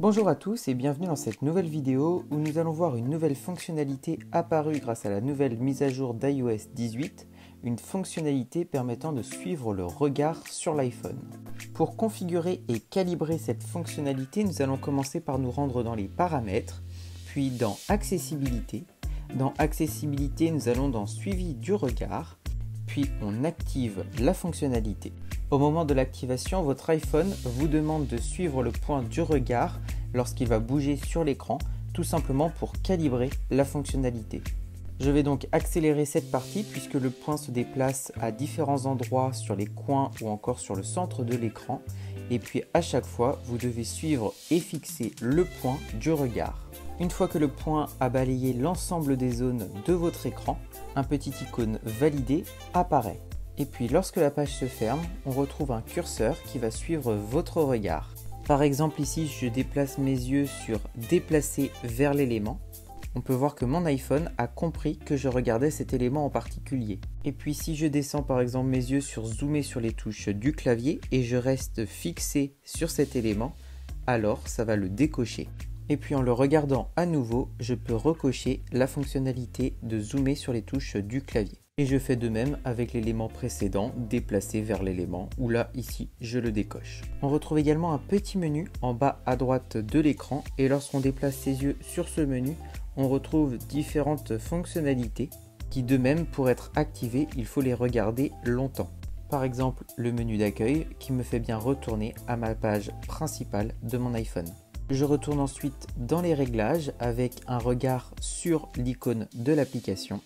Bonjour à tous et bienvenue dans cette nouvelle vidéo où nous allons voir une nouvelle fonctionnalité apparue grâce à la nouvelle mise à jour d'iOS 18, une fonctionnalité permettant de suivre le regard sur l'iPhone. Pour configurer et calibrer cette fonctionnalité, nous allons commencer par nous rendre dans les paramètres, puis dans Accessibilité. Dans Accessibilité, nous allons dans Suivi du regard, puis on active la fonctionnalité. Au moment de l'activation, votre iPhone vous demande de suivre le point du regard lorsqu'il va bouger sur l'écran, tout simplement pour calibrer la fonctionnalité. Je vais donc accélérer cette partie puisque le point se déplace à différents endroits sur les coins ou encore sur le centre de l'écran. Et puis à chaque fois, vous devez suivre et fixer le point du regard. Une fois que le point a balayé l'ensemble des zones de votre écran, un petit icône validé apparaît. Et puis lorsque la page se ferme, on retrouve un curseur qui va suivre votre regard. Par exemple ici, je déplace mes yeux sur déplacer vers l'élément. On peut voir que mon iPhone a compris que je regardais cet élément en particulier. Et puis si je descends par exemple mes yeux sur zoomer sur les touches du clavier et je reste fixé sur cet élément, alors ça va le décocher. Et puis en le regardant à nouveau, je peux recocher la fonctionnalité de zoomer sur les touches du clavier. Et je fais de même avec l'élément précédent, déplacer vers l'élément, où là, ici, je le décoche. On retrouve également un petit menu en bas à droite de l'écran et lorsqu'on déplace ses yeux sur ce menu, on retrouve différentes fonctionnalités qui de même, pour être activées, il faut les regarder longtemps. Par exemple, le menu d'accueil qui me fait bien retourner à ma page principale de mon iPhone. Je retourne ensuite dans les réglages avec un regard sur l'icône de l'application.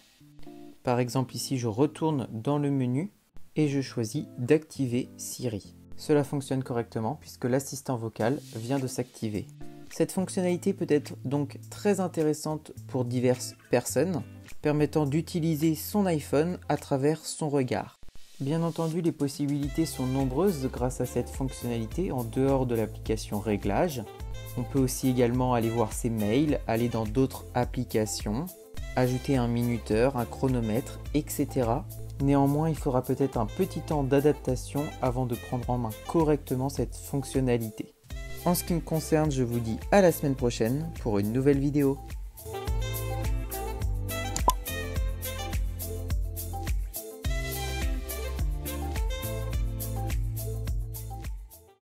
Par exemple ici, je retourne dans le menu et je choisis d'activer Siri. Cela fonctionne correctement puisque l'assistant vocal vient de s'activer. Cette fonctionnalité peut être donc très intéressante pour diverses personnes, permettant d'utiliser son iPhone à travers son regard. Bien entendu, les possibilités sont nombreuses grâce à cette fonctionnalité en dehors de l'application Réglages. On peut aussi également aller voir ses mails, aller dans d'autres applications, ajouter un minuteur, un chronomètre, etc. Néanmoins, il faudra peut-être un petit temps d'adaptation avant de prendre en main correctement cette fonctionnalité. En ce qui me concerne, je vous dis à la semaine prochaine pour une nouvelle vidéo.